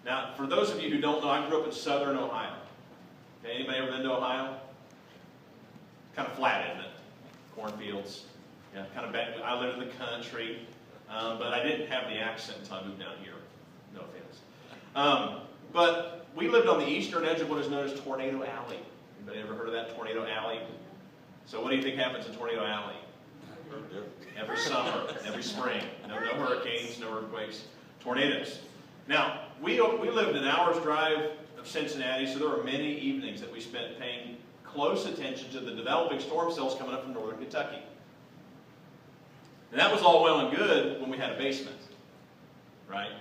Now, for those of you who don't know, I grew up in southern Ohio. Okay, anybody ever been to Ohio? Kind of flat, isn't it? Cornfields. Yeah, kind of bad. I lived in the country, but I didn't have the accent until I moved down here. No offense. But we lived on the eastern edge of what is known as Tornado Alley. Anybody ever heard of that, Tornado Alley? So what do you think happens in Tornado Alley? Every summer, every spring. No hurricanes, no earthquakes, tornadoes. Now, we lived an hour's drive of Cincinnati, so there were many evenings that we spent paying close attention to the developing storm cells coming up from northern Kentucky. And that was all well and good when we had a basement, right?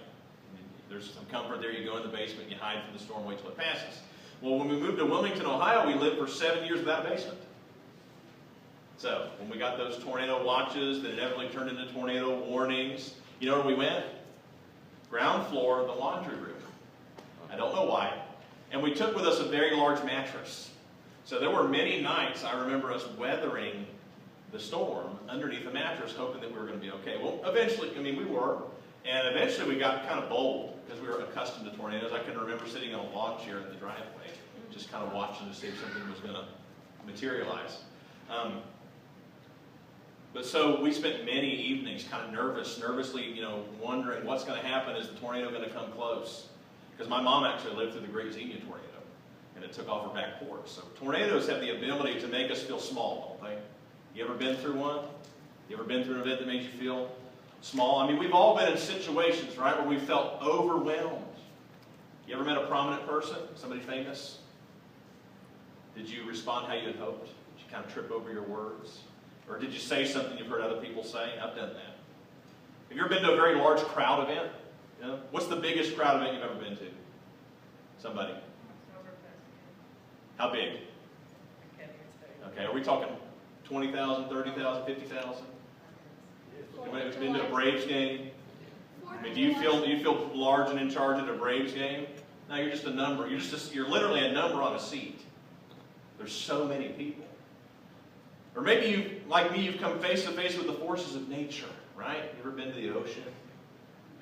There's some comfort there. You go in the basement, you hide from the storm, wait till it passes. Well, when we moved to Wilmington, Ohio, we lived for 7 years without a basement. So, when we got those tornado watches that inevitably turned into tornado warnings, you know where we went? Ground floor, the laundry room. I don't know why. And we took with us a very large mattress. So there were many nights I remember us weathering the storm underneath the mattress, hoping that we were going to be okay. Well, eventually, we were. And eventually we got kind of bold because we were accustomed to tornadoes. I can remember sitting on a lawn chair in the driveway, just kind of watching to see if something was going to materialize. But so we spent many evenings kind of nervously, wondering what's going to happen. Is the tornado going to come close? Because my mom actually lived through the Great Xenia tornado, and it took off her back porch. So tornadoes have the ability to make us feel small, don't they? You ever been through one? You ever been through an event that made you feel small? We've all been in situations, right, where we felt overwhelmed. You ever met a prominent person, somebody famous? Did you respond how you had hoped? Did you kind of trip over your words? Or did you say something you've heard other people say? I've done that. Have you ever been to a very large crowd event? What's the biggest crowd event you've ever been to? Somebody. How big? Okay, are we talking 20,000, 30,000, 50,000? Have you been to a Braves game? Do you feel large and in charge at a Braves game? No, you're just a number. You're literally a number on a seat. There's so many people. Or maybe you, like me, you've come face to face with the forces of nature, right? You ever been to the ocean?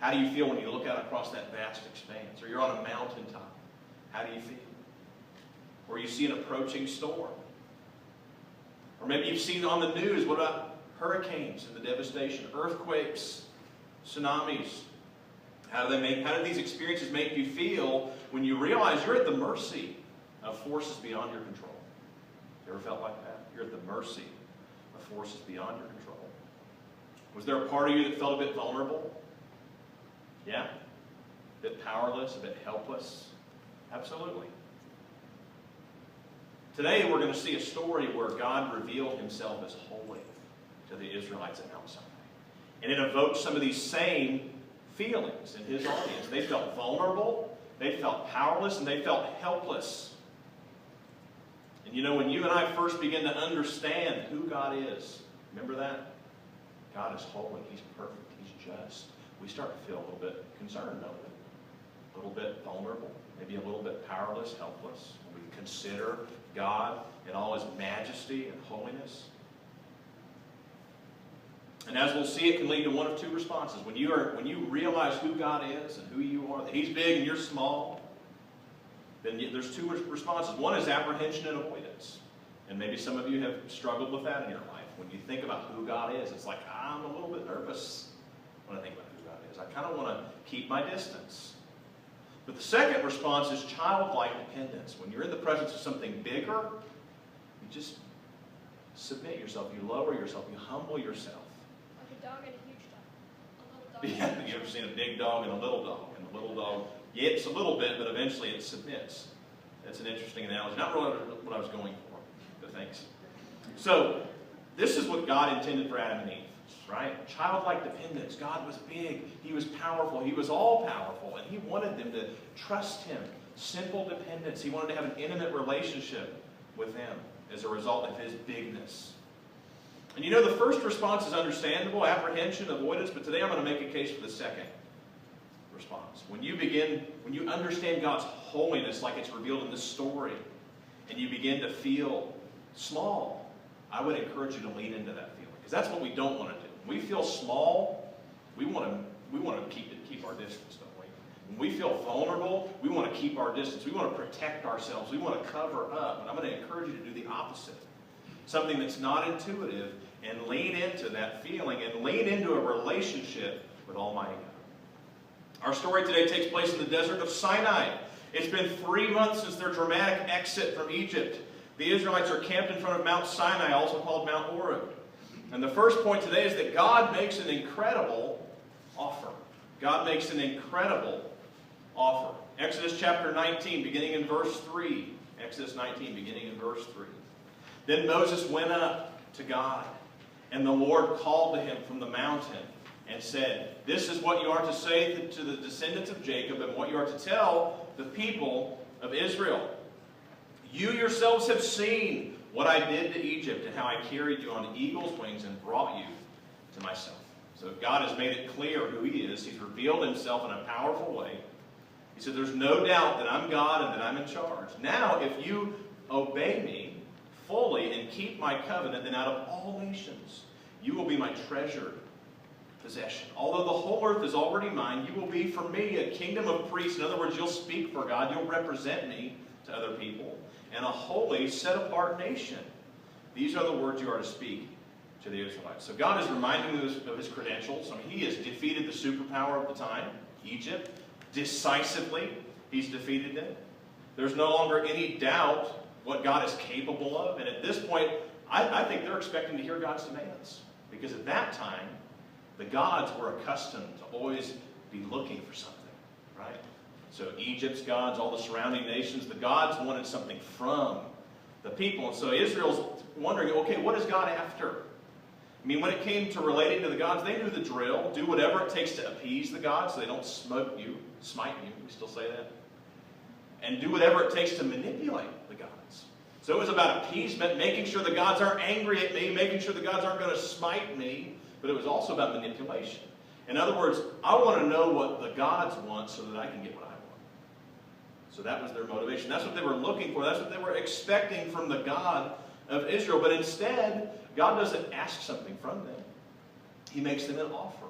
How do you feel when you look out across that vast expanse? Or you're on a mountaintop. How do you feel? Or you see an approaching storm. Or maybe you've seen on the news, what about hurricanes and the devastation, earthquakes, tsunamis? How do these experiences make you feel when you realize you're at the mercy of forces beyond your control? You ever felt like that? You're at the mercy of forces beyond your control. Was there a part of you that felt a bit vulnerable? Yeah? A bit powerless, a bit helpless? Absolutely. Today we're going to see a story where God revealed himself as holy to the Israelites at Mount Sinai. And it evoked some of these same feelings in his audience. They felt vulnerable, they felt powerless, and they felt helpless. And when you and I first begin to understand who God is, remember that? God is holy, he's perfect, he's just. We start to feel a little bit concerned, don't we? A little bit vulnerable, maybe a little bit powerless, helpless. When we consider God in all his majesty and holiness. And as we'll see, it can lead to one of two responses. When you realize who God is and who you are, that he's big and you're small, then there's two responses. One is apprehension and avoidance. And maybe some of you have struggled with that in your life. When you think about who God is, it's like, I'm a little bit nervous when I think about who God is. I kind of want to keep my distance. But the second response is childlike dependence. When you're in the presence of something bigger, you just submit yourself. You lower yourself. You humble yourself. Like a dog and a huge dog. A little dog. Yeah, you ever seen a big dog and a little dog? And the little dog yips a little bit, but eventually it submits. That's an interesting analogy. Not really what I was going for, but thanks. So, this is what God intended for Adam and Eve, right? Childlike dependence. God was big. He was powerful. He was all-powerful. And he wanted them to trust him. Simple dependence. He wanted to have an intimate relationship with him as a result of his bigness. And the first response is understandable, apprehension, avoidance, but today I'm going to make a case for the second response. When you understand God's holiness like it's revealed in this story, and you begin to feel small, I would encourage you to lean into that feeling. Because that's what we don't want to do. When we feel small, we want to keep our distance, don't we? When we feel vulnerable, we want to keep our distance. We want to protect ourselves. We want to cover up. And I'm going to encourage you to do the opposite. Something that's not intuitive, and lean into that feeling and lean into a relationship with Almighty God. Our story today takes place in the desert of Sinai. It's been 3 months since their dramatic exit from Egypt. The Israelites are camped in front of Mount Sinai, also called Mount Horeb. And the first point today is that God makes an incredible offer. God makes an incredible offer. Exodus chapter 19, beginning in verse 3. Exodus 19, beginning in verse 3. Then Moses went up to God, and the Lord called to him from the mountain and said, "This is what you are to say to the descendants of Jacob, and what you are to tell the people of Israel. You yourselves have seen what I did to Egypt, and how I carried you on eagle's wings and brought you to myself." So God has made it clear who He is. He's revealed Himself in a powerful way. He said, there's no doubt that I'm God and that I'm in charge. Now, if you obey me fully and keep my covenant, then out of all nations you will be my treasured possession. Although the whole earth is already mine, you will be for me a kingdom of priests. In other words, you'll speak for God. You'll represent me to other people. And a holy, set-apart nation. These are the words you are to speak to the Israelites. So God is reminding them of His credentials. I mean, He has defeated the superpower of the time, Egypt. Decisively, He's defeated them. There's no longer any doubt what God is capable of. And at this point, I think they're expecting to hear God's demands. Because at that time, the gods were accustomed to always be looking for something, right? So Egypt's gods, all the surrounding nations, the gods wanted something from the people. And so Israel's wondering, okay, what is God after? I mean, when it came to relating to the gods, they knew the drill. Do whatever it takes to appease the gods so they don't smite you. We still say that. And do whatever it takes to manipulate the gods. So it was about appeasement, making sure the gods aren't angry at me, making sure the gods aren't going to smite me. But it was also about manipulation. In other words, I want to know what the gods want so that I can get what I want. So that was their motivation. That's what they were looking for. That's what they were expecting from the God of Israel. But instead, God doesn't ask something from them. He makes them an offer.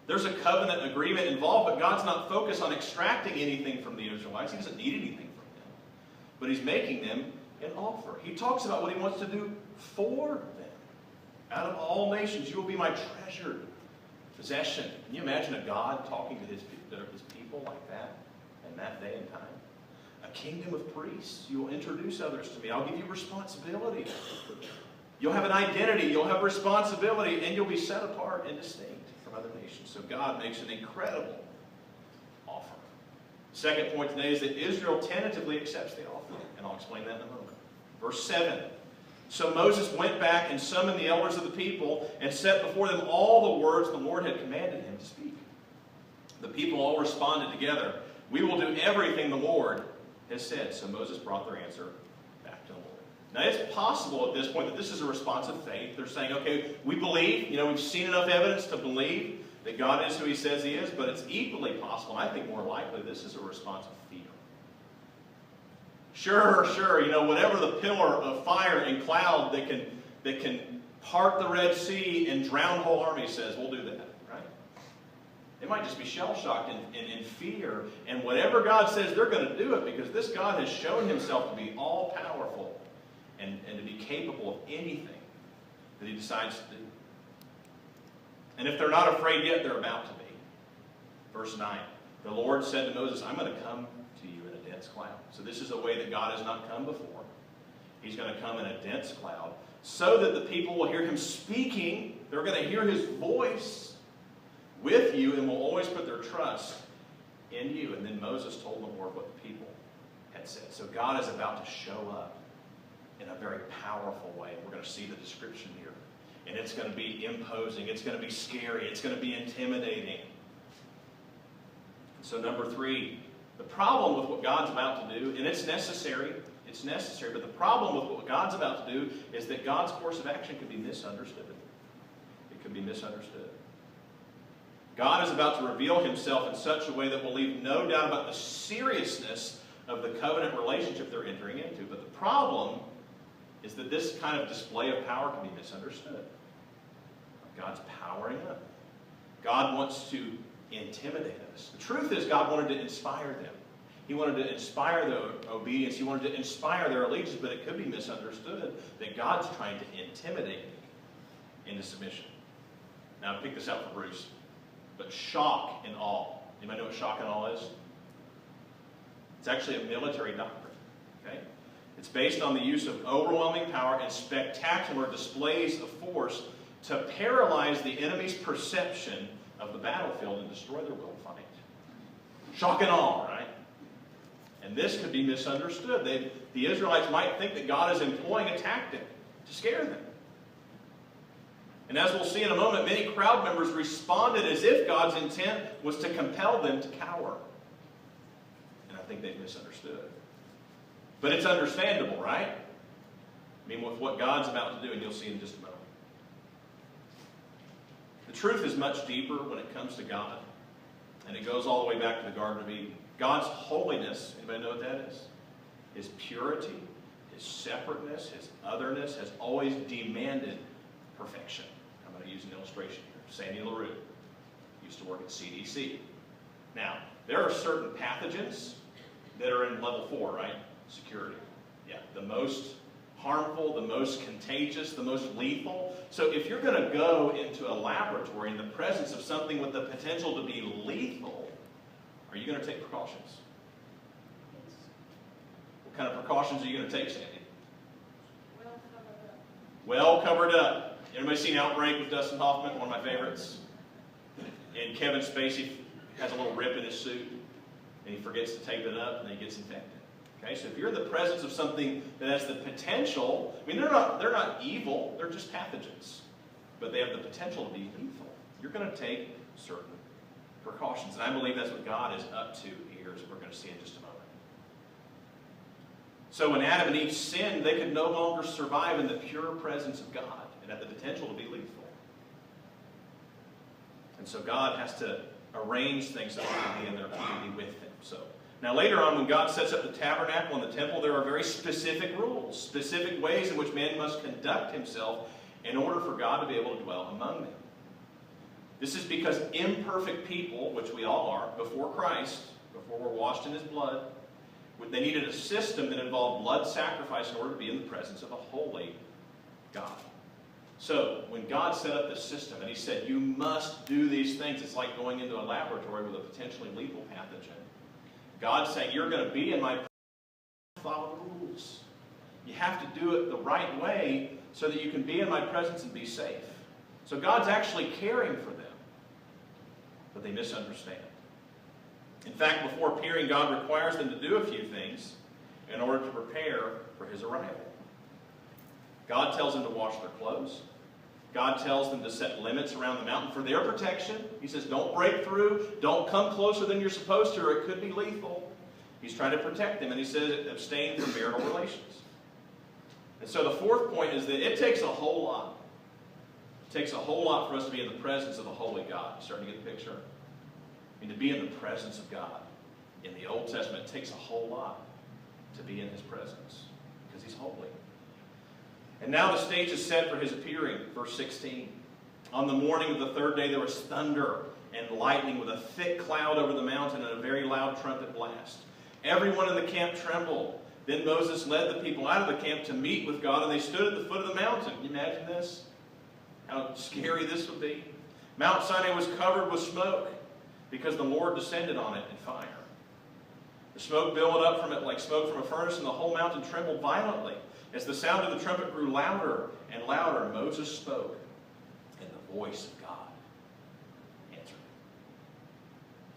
There's a covenant agreement involved, but God's not focused on extracting anything from the Israelites. He doesn't need anything from them. But He's making them an offer. He talks about what He wants to do for them. Out of all nations, you will be my treasured possession. Can you imagine a God talking to His people like that in that day and time? A kingdom of priests. You will introduce others to me. I'll give you responsibility. You'll have an identity. You'll have responsibility. And you'll be set apart and distinct from other nations. So God makes an incredible offer. The second point today is that Israel tentatively accepts the offer. And I'll explain that in a moment. Verse 7. So Moses went back and summoned the elders of the people and set before them all the words the Lord had commanded him to speak. The people all responded together, "We will do everything the Lord has said." So Moses brought their answer back to the Lord. Now it's possible at this point that this is a response of faith. They're saying, okay, we believe, we've seen enough evidence to believe that God is who He says He is, but it's equally possible, and I think more likely, this is a response of fear. Sure, whatever the pillar of fire and cloud that can part the Red Sea and drown whole armies says, we'll do that, right? They might just be shell-shocked and in fear, and whatever God says, they're going to do it because this God has shown Himself to be all-powerful and to be capable of anything that He decides to do. And if they're not afraid yet, they're about to be. Verse 9, the Lord said to Moses, "I'm going to come to you in a dense cloud." So this is a way that God has not come before. He's going to come in a dense cloud so that the people will hear Him speaking. They're going to hear His voice with you and will always put their trust in you. And then Moses told the Lord what the people had said. So God is about to show up in a very powerful way. We're going to see the description here. And it's going to be imposing. It's going to be scary. It's going to be intimidating. So number 3, the problem with what God's about to do, and it's necessary, but the problem with what God's about to do is that God's course of action can be misunderstood. It can be misunderstood. God is about to reveal Himself in such a way that will leave no doubt about the seriousness of the covenant relationship they're entering into. But the problem is that this kind of display of power can be misunderstood. God's powering up. God wants to intimidate us. The truth is God wanted to inspire them. He wanted to inspire their obedience. He wanted to inspire their allegiance, but it could be misunderstood that God's trying to intimidate them into submission. Now, pick this out for Bruce. But shock and awe. Anybody know what shock and awe is? It's actually a military doctrine. Okay? It's based on the use of overwhelming power and spectacular displays of force to paralyze the enemy's perception of the battlefield and destroy their will to fight. Shock and awe, right? And this could be misunderstood. The Israelites might think that God is employing a tactic to scare them. And as we'll see in a moment, many crowd members responded as if God's intent was to compel them to cower. And I think they've misunderstood. But it's understandable, right? I mean, with what God's about to do, and you'll see in just a moment. The truth is much deeper when it comes to God. And it goes all the way back to the Garden of Eden. God's holiness, anybody know what that is? His purity, his separateness, his otherness has always demanded perfection. I'm going to use an illustration here. Sandy LaRue used to work at CDC. Now, there are certain pathogens that are in level 4, right? Security. Yeah, the most harmful, the most contagious, the most lethal. So if you're going to go into a laboratory in the presence of something with the potential to be lethal, are you going to take precautions? What kind of precautions are you going to take, Sandy? Well covered up. Anybody seen Outbreak with Dustin Hoffman? One of my favorites. And Kevin Spacey has a little rip in his suit, and he forgets to tape it up, and then he gets infected. Okay, so if you're in the presence of something that has the potential, I mean, they're not evil, they're just pathogens, but they have the potential to be lethal. You're going to take certain precautions, and I believe that's what God is up to here, as we're going to see in just a moment. So when Adam and Eve sinned, they could no longer survive in the pure presence of God. It had the potential to be lethal. And so God has to arrange things so they can be in their community with them. So now later on, when God sets up the tabernacle and the temple, there are very specific rules, specific ways in which man must conduct himself in order for God to be able to dwell among them. This is because imperfect people, which we all are, before Christ, before we're washed in his blood, they needed a system that involved blood sacrifice in order to be in the presence of a holy God. So when God set up this system and he said, you must do these things, it's like going into a laboratory with a potentially lethal pathogen. God's saying, you're going to be in my presence, follow the rules. You have to do it the right way so that you can be in my presence and be safe. So God's actually caring for them, but they misunderstand. In fact, before appearing, God requires them to do a few things in order to prepare for his arrival. God tells them to wash their clothes. God tells them to set limits around the mountain for their protection. He says, don't break through. Don't come closer than you're supposed to, or it could be lethal. He's trying to protect them, and he says, abstain from marital relations. And so the fourth point is that it takes a whole lot. It takes a whole lot for us to be in the presence of a holy God. You starting to get the picture? I mean, to be in the presence of God. In the Old Testament, it takes a whole lot to be in his presence, because he's holy. And now the stage is set for his appearing. Verse 16. On the morning of the third day there was thunder and lightning with a thick cloud over the mountain and a very loud trumpet blast. Everyone in the camp trembled. Then Moses led the people out of the camp to meet with God, and they stood at the foot of the mountain. Can you imagine this? How scary this would be. Mount Sinai was covered with smoke because the Lord descended on it in fire. The smoke billowed up from it like smoke from a furnace, and the whole mountain trembled violently. As the sound of the trumpet grew louder and louder, Moses spoke, and the voice of God answered.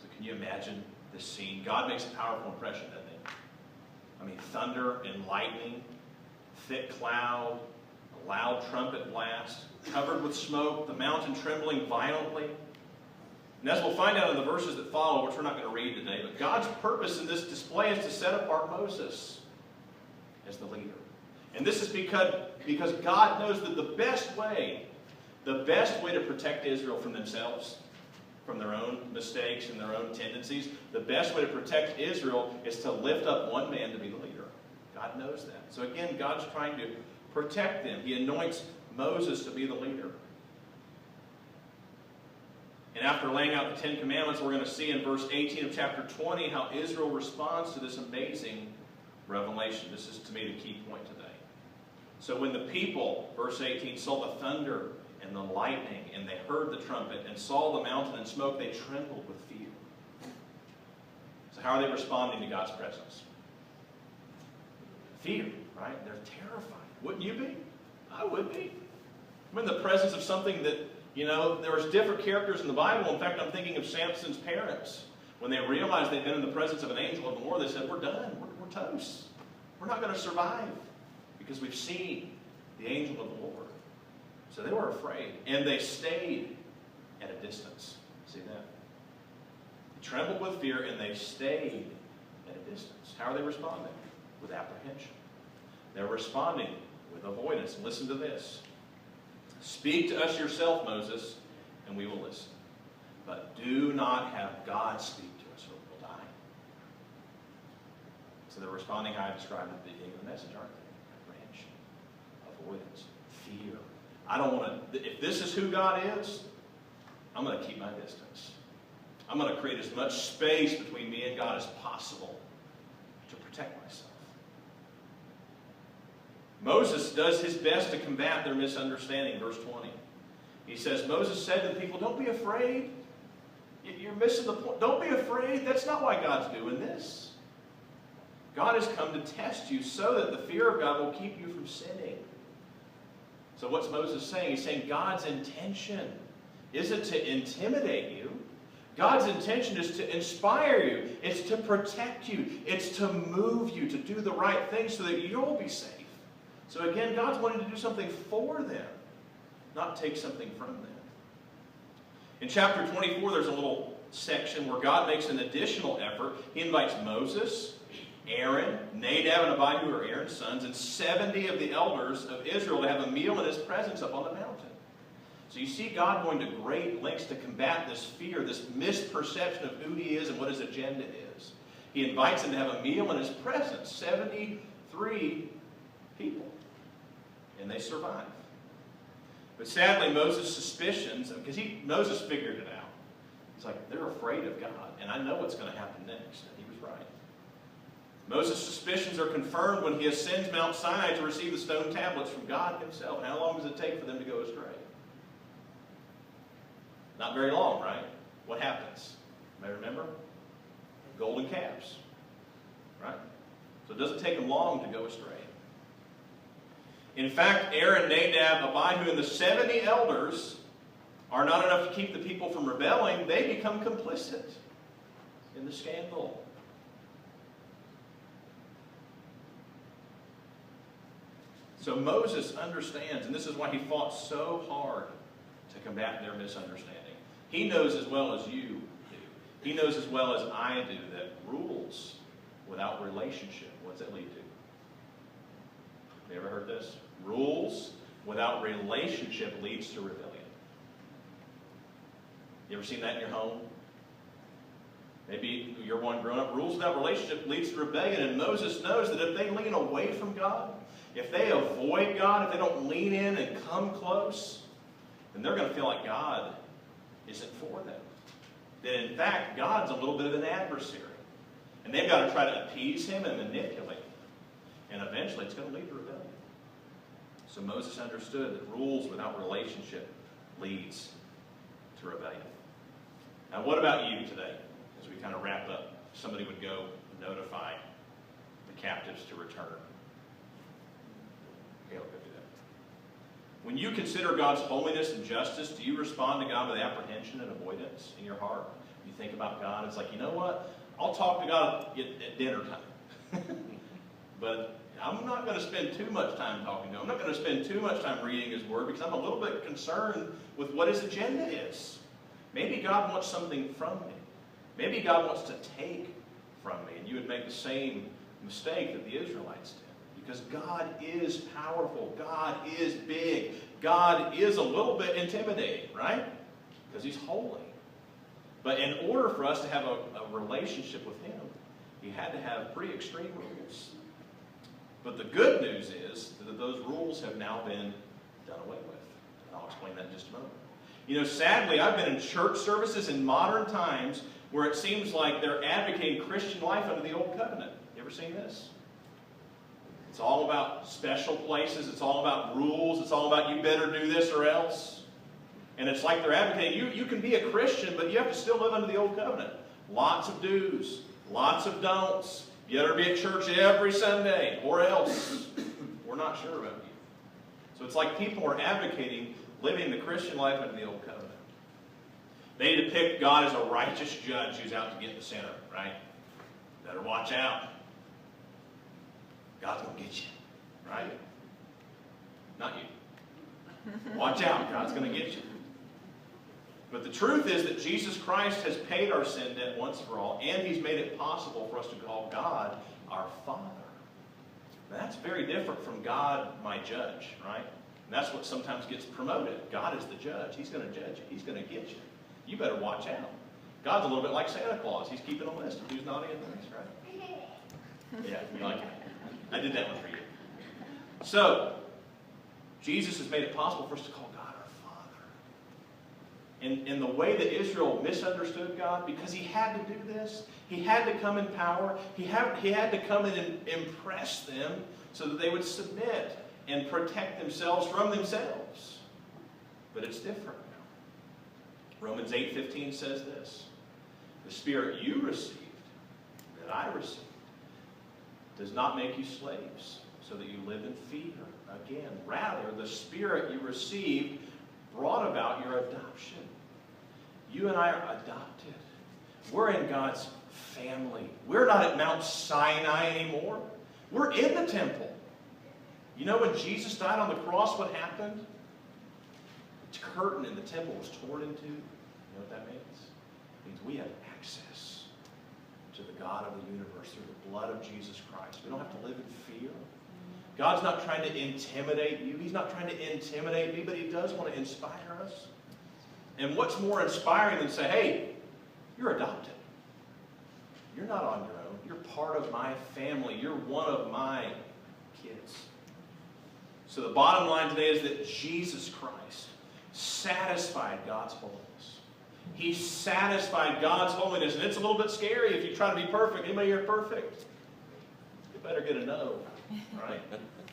So can you imagine this scene? God makes a powerful impression, doesn't he? I mean, thunder and lightning, thick cloud, a loud trumpet blast, covered with smoke, the mountain trembling violently. And as we'll find out in the verses that follow, which we're not going to read today, but God's purpose in this display is to set apart Moses as the leader. And this is because God knows that the best way to protect Israel from themselves, from their own mistakes and their own tendencies, the best way to protect Israel is to lift up one man to be the leader. God knows that. So again, God's trying to protect them. He anoints Moses to be the leader. And after laying out the 10 Commandments, we're going to see in verse 18 of chapter 20 how Israel responds to this amazing revelation. This is, to me, the key point today. So when the people, verse 18, saw the thunder and the lightning, and they heard the trumpet, and saw the mountain and smoke, they trembled with fear. So how are they responding to God's presence? Fear, right? They're terrified. Wouldn't you be? I would be. I'm in the presence of something that, there's different characters in the Bible. In fact, I'm thinking of Samson's parents. When they realized they'd been in the presence of an angel of the Lord, they said, we're done. We're toast. We're not going to survive because we've seen the angel of the Lord. So they were afraid, and they stayed at a distance. See that? They trembled with fear, and they stayed at a distance. How are they responding? With apprehension. They're responding with avoidance. And listen to this. Speak to us yourself, Moses, and we will listen. But do not have God speak to us, or we will die. So they're responding how I described at the beginning of the message, aren't they? Apprehension, avoidance, fear. I don't want to, if this is who God is, I'm going to keep my distance. I'm going to create as much space between me and God as possible to protect myself. Moses does his best to combat their misunderstanding. Verse 20. He says, Moses said to the people, don't be afraid. You're missing the point. Don't be afraid. That's not why God's doing this. God has come to test you so that the fear of God will keep you from sinning. So what's Moses saying? He's saying God's intention isn't to intimidate you. God's intention is to inspire you. It's to protect you. It's to move you to do the right thing so that you'll be safe. So again, God's wanting to do something for them, not take something from them. In chapter 24, there's a little section where God makes an additional effort. He invites Moses, Aaron, Nadab, and Abihu, who are Aaron's sons, and 70 of the elders of Israel to have a meal in his presence up on the mountain. So you see God going to great lengths to combat this fear, this misperception of who he is and what his agenda is. He invites them to have a meal in his presence, 73 people. And they survive. But sadly, Moses' suspicions, because Moses figured it out. He's like, they're afraid of God, and I know what's going to happen next. And he was right. Moses' suspicions are confirmed when he ascends Mount Sinai to receive the stone tablets from God himself. And how long does it take for them to go astray? Not very long, right? What happens? You may remember? Golden calves. Right? So it doesn't take them long to go astray. In fact, Aaron, Nadab, Abihu, and the 70 elders are not enough to keep the people from rebelling. They become complicit in the scandal. So Moses understands, and this is why he fought so hard to combat their misunderstanding. He knows as well as you do. He knows as well as I do that rules without relationship, what's it lead to? Have you ever heard this? Rules without relationship leads to rebellion. You ever seen that in your home? Maybe you're one growing up. Rules without relationship leads to rebellion. And Moses knows that if they lean away from God, if they avoid God, if they don't lean in and come close, then they're going to feel like God isn't for them. That in fact, God's a little bit of an adversary. And they've got to try to appease him and manipulate him. And eventually it's going to lead to rebellion. So Moses understood that rules without relationship leads to rebellion. Now what about you today? As we kind of wrap up, somebody would go notify the captives to return. Okay, I'll go do that. When you consider God's holiness and justice, do you respond to God with apprehension and avoidance in your heart? You think about God, it's like, you know what? I'll talk to God at dinner time. But I'm not going to spend too much time talking to him. I'm not going to spend too much time reading his word because I'm a little bit concerned with what his agenda is. Maybe God wants something from me. Maybe God wants to take from me. And you would make the same mistake that the Israelites did. Because God is powerful. God is big. God is a little bit intimidating, right? Because he's holy. But in order for us to have a relationship with him, he had to have pretty extreme rules. But the good news is that those rules have now been done away with. And I'll explain that in just a moment. You know, sadly, I've been in church services in modern times where it seems like they're advocating Christian life under the Old Covenant. You ever seen this? It's all about special places. It's all about rules. It's all about you better do this or else. And it's like they're advocating, you can be a Christian, but you have to still live under the Old Covenant. Lots of do's, lots of don'ts. You better be at church every Sunday, or else we're not sure about you. So it's like people are advocating living the Christian life under the Old Covenant. They depict God as a righteous judge who's out to get the sinner, right? Better watch out. God's going to get you, right? Not you. Watch out, God's going to get you. But the truth is that Jesus Christ has paid our sin debt once for all, and He's made it possible for us to call God our Father. Now, that's very different from God, my judge, right? And that's what sometimes gets promoted. God is the judge. He's going to judge you. He's going to get you. You better watch out. God's a little bit like Santa Claus. He's keeping a list of who's naughty and nice, right? Yeah, you like it. I did that one for you. So, Jesus has made it possible for us to call God our Father. In the way that Israel misunderstood God, because He had to do this, He had to come in power, He had to come in and impress them so that they would submit and protect themselves from themselves. But it's different now. Romans 8:15 says this: the Spirit you received, that I received, does not make you slaves, so that you live in fear again. Rather, the Spirit you received brought about your adoption. You and I are adopted. We're in God's family. We're not at Mount Sinai anymore. We're in the temple. You know when Jesus died on the cross, what happened? The curtain in the temple was torn in two. You know what that means? It means we have access to the God of the universe through the blood of Jesus Christ. We don't have to live in fear. God's not trying to intimidate you. He's not trying to intimidate me, but He does want to inspire us. And what's more inspiring than say, hey, you're adopted. You're not on your own. You're part of my family. You're one of my kids. So the bottom line today is that Jesus Christ satisfied God's holiness. He satisfied God's holiness. And it's a little bit scary if you try to be perfect. Anybody here perfect? You better get a no, right?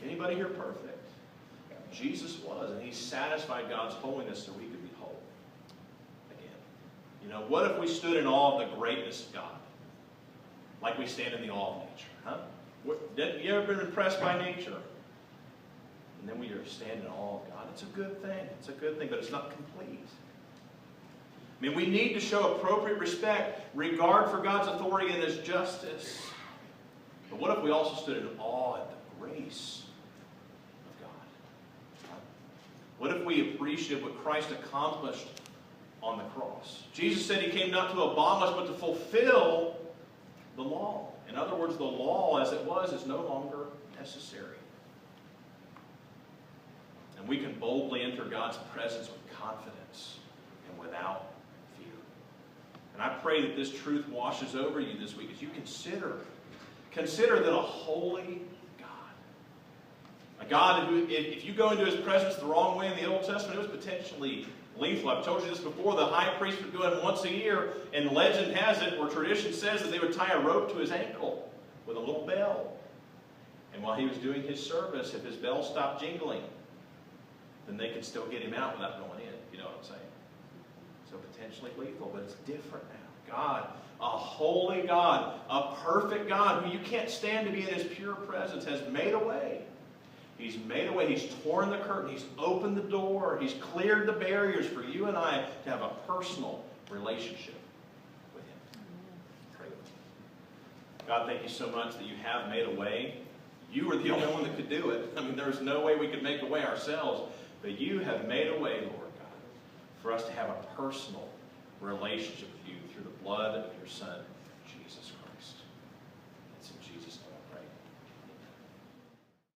Anybody here perfect? Jesus was, and He satisfied God's holiness so we could be whole. Again, you know, what if we stood in awe of the greatness of God? Like we stand in the awe of nature, huh? You ever been impressed by nature? And then we stand in awe of God. It's a good thing. It's a good thing, but it's not complete. I mean, we need to show appropriate respect, regard for God's authority and His justice. But what if we also stood in awe at the grace of God? What if we appreciated what Christ accomplished on the cross? Jesus said He came not to abolish, but to fulfill the law. In other words, the law as it was is no longer necessary. And we can boldly enter God's presence with confidence and without fear. And I pray that this truth washes over you this week as you consider that a holy God, a God who, if you go into His presence the wrong way in the Old Testament, it was potentially lethal. I've told you this before. The high priest would go in once a year, and legend has it, or tradition says, that they would tie a rope to his ankle with a little bell. And while he was doing his service, if his bell stopped jingling, then they could still get him out without going in. You know what I'm saying? So potentially lethal, but it's different now. God, a holy God, a perfect God who you can't stand to be in His pure presence, has made a way. He's made a way. He's torn the curtain. He's opened the door. He's cleared the barriers for you and I to have a personal relationship with Him. Pray with me. God, thank you so much that you have made a way. You were the only one that could do it. I mean, there's no way we could make a way ourselves. But you have made a way, Lord God, for us to have a personal relationship with you through the blood of your Son, Jesus Christ.